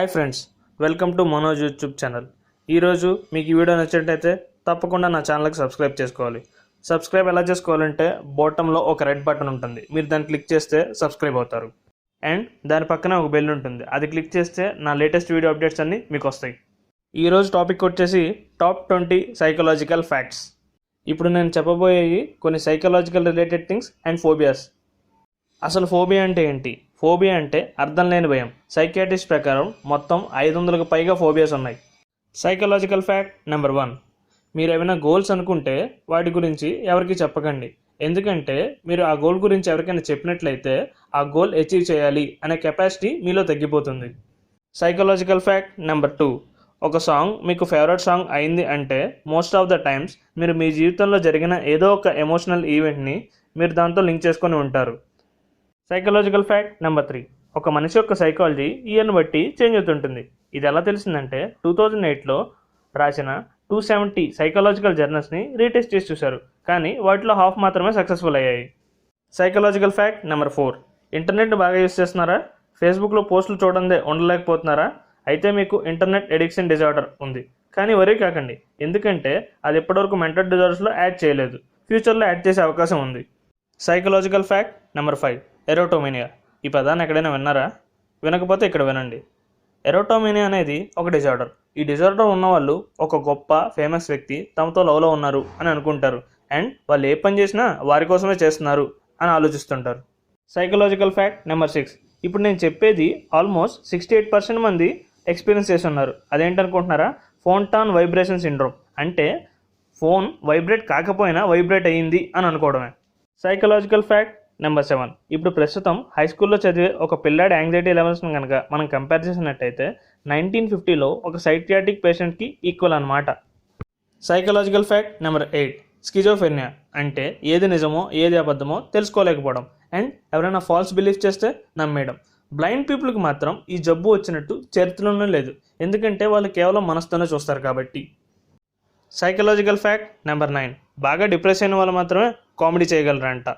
Hi friends, welcome to Manoj YouTube channel. ఈరోజు మీకు ఈ వీడియో నచ్చినట్టయితే తప్పకుండా నా ఛానల్కి సబ్స్క్రైబ్ చేసుకోవాలి. సబ్స్క్రైబ్ ఎలా చేసుకోవాలంటే బాటంలో ఒక రెడ్ బటన్ ఉంటుంది, మీరు దాన్ని క్లిక్ చేస్తే సబ్స్క్రైబ్ అవుతారు. అండ్ దాని పక్కన ఒక బెల్ ఉంటుంది, అది క్లిక్ చేస్తే నా లేటెస్ట్ వీడియో అప్డేట్స్ అన్నీ మీకు వస్తాయి. ఈరోజు టాపిక్ వచ్చేసి టాప్ 20 సైకలాజికల్ ఫ్యాక్ట్స్. ఇప్పుడు నేను చెప్పబోయేవి కొన్ని psychological related things and phobias. అసలు ఫోబియా అంటే ఏంటి? ఫోబియా అంటే అర్థం లేని భయం. సైకియాట్రిస్ట్ ప్రకారం మొత్తం 500కు పైగా ఫోబియాస్ ఉన్నాయి. సైకలాజికల్ ఫ్యాక్ట్ నెంబర్ 1, మీరు ఏమైనా గోల్స్ అనుకుంటే వాటి గురించి ఎవరికి చెప్పకండి. ఎందుకంటే మీరు ఆ గోల్ గురించి ఎవరికైనా చెప్పినట్లయితే ఆ గోల్ అచీవ్ చేయాలి అనే కెపాసిటీ మీలో తగ్గిపోతుంది. సైకలాజికల్ ఫ్యాక్ట్ నెంబర్ 2, ఒక సాంగ్ మీకు ఫేవరెట్ సాంగ్ అయింది అంటే మోస్ట్ ఆఫ్ ద టైమ్స్ మీరు మీ జీవితంలో జరిగిన ఏదో ఒక ఎమోషనల్ ఈవెంట్ని మీరు దాంతో లింక్ చేసుకొని ఉంటారు. సైకలాజికల్ ఫ్యాక్ట్ నెంబర్ 3, ఒక మనిషి యొక్క సైకాలజీ ఇయర్ని బట్టి చేంజ్ అవుతుంటుంది. ఇది ఎలా తెలిసిందంటే 2008లో రాసిన 270 సైకలాజికల్ జర్నల్స్ని రీటెస్ట్ చేసి చూశారు, కానీ వాటిలో హాఫ్ మాత్రమే సక్సెస్ఫుల్ అయ్యాయి. సైకలాజికల్ ఫ్యాక్ట్ నెంబర్ 4, ఇంటర్నెట్ని బాగా యూస్ చేస్తున్నారా? ఫేస్బుక్లో పోస్టులు చూడందే ఉండలేకపోతున్నారా? అయితే మీకు ఇంటర్నెట్ ఎడిక్షన్ డిజార్డర్ ఉంది. కానీ వరీ కాకండి, ఎందుకంటే అది ఇప్పటివరకు మెంటల్ డిజార్డర్స్లో యాడ్ చేయలేదు, ఫ్యూచర్లో యాడ్ చేసే అవకాశం ఉంది. Psychological fact number 5, ఎరోటోమేనియా. ఈ పదాన్ని ఎక్కడైనా విన్నారా? వినకపోతే ఇక్కడ వినండి. ఎరోటోమేనియా అనేది ఒక డిజార్డర్. ఈ డిజార్డర్ ఉన్నవాళ్ళు ఒక గొప్ప ఫేమస్ వ్యక్తి తమతో లవ్లో ఉన్నారు అని అనుకుంటారు, అండ్ వాళ్ళు ఏ పని చేసినా వారి కోసమే చేస్తున్నారు అని ఆలోచిస్తుంటారు. సైకలాజికల్ ఫ్యాక్ట్ నెంబర్ 6, ఇప్పుడు నేను చెప్పేది ఆల్మోస్ట్ 68% మంది ఎక్స్పీరియన్స్ చేసి ఉన్నారు. అదేంటనుకుంటున్నారా? ఫోన్టాన్ వైబ్రేషన్ సిండ్రోమ్. అంటే ఫోన్ వైబ్రేట్ కాకపోయినా వైబ్రేట్ అయ్యింది అని అనుకోవడమే. సైకలాజికల్ ఫ్యాక్ట్ నెంబర్ 7, ఇప్పుడు ప్రస్తుతం హై స్కూల్లో చదివే ఒక పిల్లాడి యాంగ్జైటీ లెవెల్స్ని కనుక మనం కంపేర్ చేసినట్టయితే 1950లో ఒక సైకియాట్రిక్ పేషెంట్కి ఈక్వల్ అనమాట. Psychological fact number 8, schizophrenia. అంటే ఏది నిజమో ఏది అబద్ధమో తెలుసుకోలేకపోవడం, అండ్ ఎవరైనా ఫాల్స్ బిలీఫ్ చేస్తే నమ్మేయడం. బ్లైండ్ పీపుల్కి మాత్రం ఈ జబ్బు వచ్చినట్టు చరిత్రలోనే లేదు, ఎందుకంటే వాళ్ళు కేవలం మనసుతోనే చూస్తారు కాబట్టి. సైకలాజికల్ ఫ్యాక్ట్ నెంబర్ 9, బాగా డిప్రెస్ అయిన వాళ్ళు మాత్రమే కామెడీ చేయగలరంట.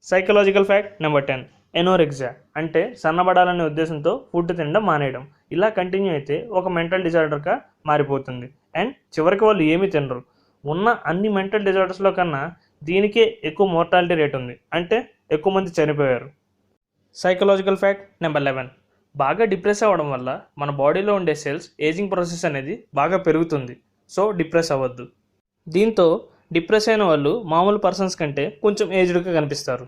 Psychological fact number 10, anorexia. అంటే సన్నబడాలనే ఉద్దేశంతో ఫుడ్ తినడం మానేయడం. ఇలా కంటిన్యూ అయితే ఒక మెంటల్ డిజార్డర్గా మారిపోతుంది, అండ్ చివరికి వాళ్ళు ఏమీ తినరు. ఉన్న అన్ని మెంటల్ డిజార్డర్స్లో కన్నా దీనికే ఎక్కువ మోర్టాలిటీ రేట్ ఉంది, అంటే ఎక్కువ మంది చనిపోయారు. సైకలాజికల్ ఫ్యాక్ట్ నెంబర్ 11, బాగా డిప్రెస్ అవ్వడం వల్ల మన బాడీలో ఉండే సెల్స్ ఏజింగ్ ప్రాసెస్ అనేది బాగా పెరుగుతుంది, సో డిప్రెస్ అవ్వద్దు. దీంతో డిప్రెస్ అయిన వాళ్ళు మామూలు పర్సన్స్ కంటే కొంచెం ఏజ్డ్గా కనిపిస్తారు.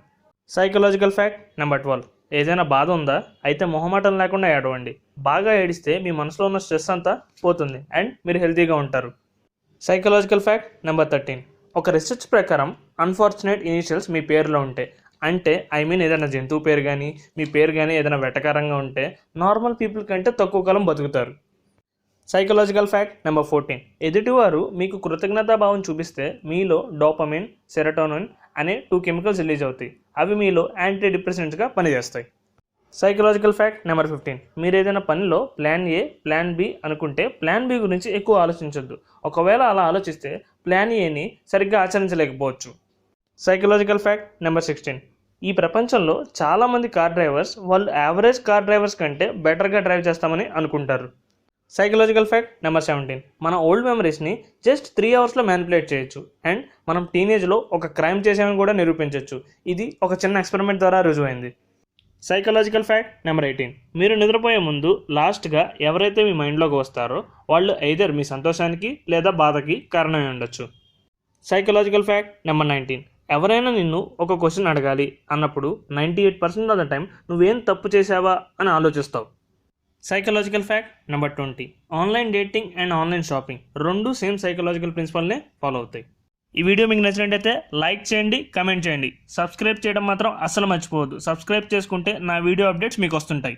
సైకలాజికల్ ఫ్యాక్ట్ నెంబర్ 12, ఏదైనా బాధ ఉందా? అయితే మొహమాటం లేకుండా ఏడవండి. బాగా ఏడిస్తే మీ మనసులో ఉన్న స్ట్రెస్ అంతా పోతుంది, అండ్ మీరు హెల్తీగా ఉంటారు. సైకలాజికల్ ఫ్యాక్ట్ నెంబర్ 13, ఒక రీసెర్చ్ ప్రకారం అన్ఫార్చునేట్ ఇనిషియల్స్ మీ పేరులో ఉంటే, అంటే ఏదైనా జంతువు పేరు కానీ మీ పేరు కానీ ఏదైనా వెటకారంగా ఉంటే నార్మల్ పీపుల్ కంటే తక్కువ కాలం బతుకుతారు. సైకలాజికల్ ఫ్యాక్ట్ నెంబర్ 14, ఎదుటివారు మీకు కృతజ్ఞతాభావం చూపిస్తే మీలో డోపమిన్, సెరటోనిన్ అనే 2 కెమికల్స్ రిలీజ్ అవుతాయి. అవి మీలో యాంటీ డిప్రెసెంట్స్గా పనిచేస్తాయి. సైకలాజికల్ ఫ్యాక్ట్ నెంబర్ 15, మీరు ఏదైనా పనిలో ప్లాన్ ఏ, ప్లాన్ బి అనుకుంటే ప్లాన్ బి గురించి ఎక్కువ ఆలోచించొద్దు. ఒకవేళ అలా ఆలోచిస్తే ప్లాన్ ఏని సరిగ్గా ఆచరించలేకపోవచ్చు. సైకలాజికల్ ఫ్యాక్ట్ నెంబర్ 16, ఈ ప్రపంచంలో చాలామంది కార్ డ్రైవర్స్ వాళ్ళు యావరేజ్ కార్ డ్రైవర్స్ కంటే బెటర్గా డ్రైవ్ చేస్తామని అనుకుంటారు. సైకలాజికల్ ఫ్యాక్ట్ నెంబర్ 17, మన ఓల్డ్ మెమరీస్ని జస్ట్ 3 అవర్స్లో మ్యానిపులేట్ చేయొచ్చు, అండ్ మనం టీనేజ్లో ఒక క్రైమ్ చేసామని కూడా నిరూపించవచ్చు. ఇది ఒక చిన్న ఎక్స్పెరిమెంట్ ద్వారా రుజువైంది. సైకలాజికల్ ఫ్యాక్ట్ నెంబర్ 18, మీరు నిద్రపోయే ముందు లాస్ట్గా ఎవరైతే మీ మైండ్లోకి వస్తారో వాళ్ళు ఐదర్ మీ సంతోషానికి లేదా బాధకి కారణమై ఉండొచ్చు. సైకలాజికల్ ఫ్యాక్ట్ నెంబర్ 19, ఎవరైనా నిన్ను ఒక క్వశ్చన్ అడగాలి అన్నప్పుడు 98% ఆఫ్ ద టైం నువ్వేం తప్పు చేసావా అని ఆలోచిస్తావు. Psychological fact number 20, online dating and online shopping రెండు సేమ్ సైకలాజికల్ ప్రిన్సిపల్నే ఫాలో అవుతాయి. ఈ వీడియో మీకు నచ్చినట్టయితే లైక్ చేయండి, కమెంట్ చేయండి. సబ్స్క్రైబ్ చేయడం మాత్రం అస్సలు మర్చిపోవద్దు. సబ్స్క్రైబ్ చేసుకుంటే నా వీడియో అప్డేట్స్ మీకు వస్తుంటాయి.